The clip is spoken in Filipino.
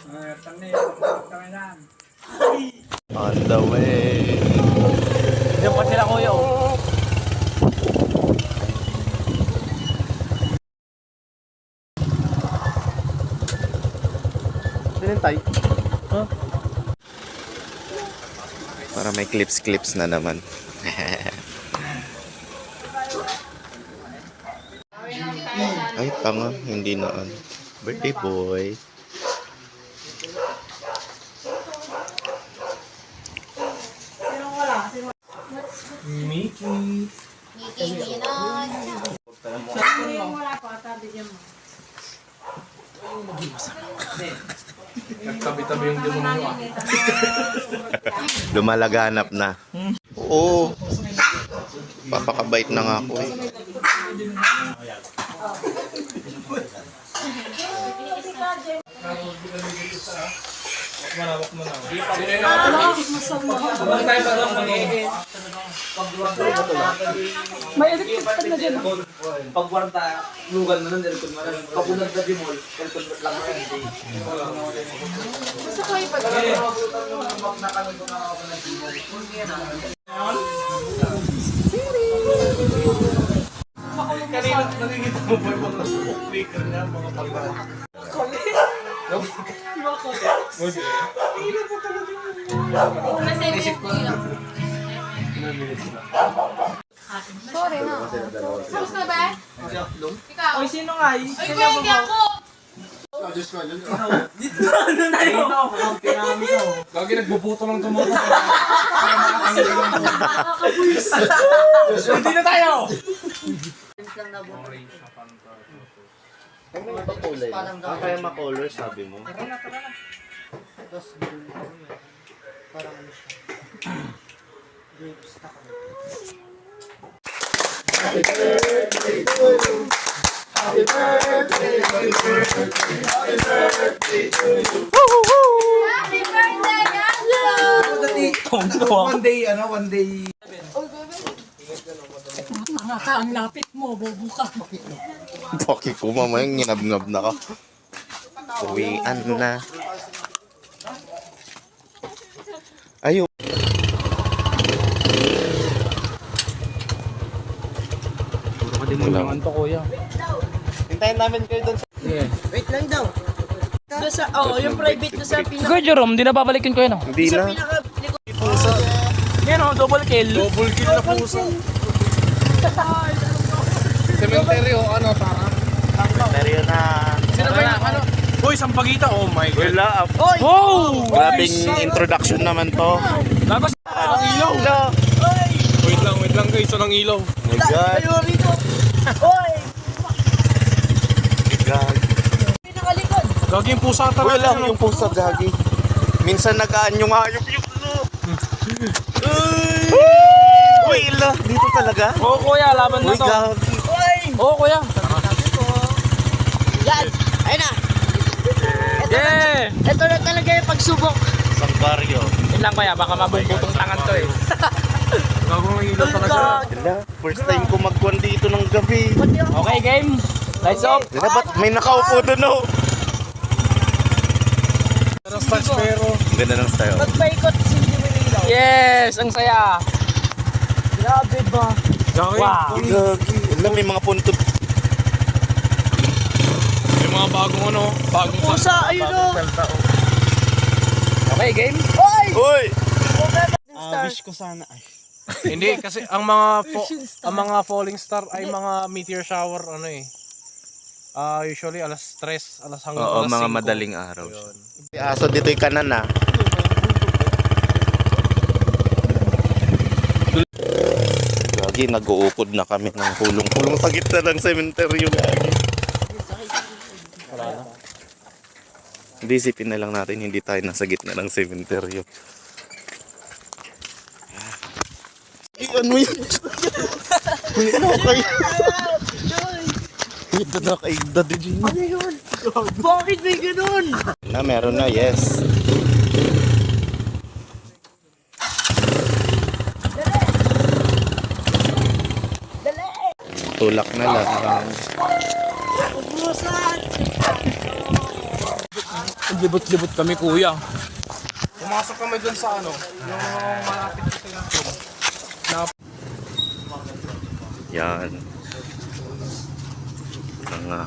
On the way. Diyan pa sila kuya oh. Sinintay? Huh? Para may clips na naman. Ay, tanga. Hindi na ano. Birthday boy. Mickey. Nagtabi-tabi yung demonyo. Lumalaganap na. Oo. Papakabait na nga ako eh. Manawak mo na. May electric pa na dyan. Pag warta, lugal mo nun, direkod mo nun. Pag unag na dimol, direkod mo lang mo yan. Gusto ko yung Kanina nakikita mo ba yung mga speaker niya, mga pagkakas? Sorry na. Tapos na ba? Ikaw? Oy, sino nga yun? Ay, kuya, hindi ako! Gagi nagbubuto ng tumuto. Hindi na tayo! Ay, may iba kulay na. Kaya makolor, sabi mo. Happy birthday, Gando! One day. Ang lapit mo, bobo ka. Paki ko, mamayang nginab-ngab na ka. Uwian na. Ayun. Naman to kuya. Hintayin namin kayo doon. Wait lang daw. Doon sa, yung private na sa pinaka... Kuya Jerome, di na babalikin ko yun oh. Hindi na. Yan oh, double kill. Double kill na pusa. Cementerio, ano, Tara? Cementerio na. Sino ba yan? Ano? Uy, Sampaguita, oh my God. Wala. Wow! Grabing introduction naman to. Lagos ng ilaw. Wait lang guys, ng ilaw. Oh my God. Oy! God. Pinakalikod! Gagi yung pusa talaga. Wala yung pusa, gagi. Minsan nagaan yung hayop yung ano. Uy, ila. Dito talaga? Oo kuya, laban na Uy, to. gagi. Oo kuya. Yan! Ayun na! Yeah! Ito na talaga yung pagsubok. Isang baryo. Yun lang kuya, baka mabumbutong tangan to eh. Gagawin ng ilaw talaga. Ila, first time ko magkuhan dito ng gabi. Okay game, lights off. Ila, ba't may nakaupo doon oh? Pero stars pero. Ganda ng style. Magpaikot, hindi mo ilaw. Yes, ang saya. Grabe ba? Gagi. Gagi. Ila, may mga punto. May mga bagong ano, bagong Pusa, ayun o! Okay game. Oy! Uy! Wish ko sana. Ay. Hindi kasi ang mga falling star ay mga meteor shower ano eh. Usually alas 3, alas hanggang Oo, alas 5. mga madaling araw. Aso dito'y kanan na. Gagi, nag-uukod na kami ng hulong-hulong sa gitna ng sementeryo. Gagi. Hindi, isipin na lang natin, hindi tayo nasa gitna ng sementeryo. Ano yan? May ano kayo? May dana kayo dadin. Ano yun? Bakit may ganun? Na, meron na, yes. Tulak na lang. naglibot-libot kami, kuya. Pumasok kami dun sa ano, yung malapit sa yung na Yan. Mga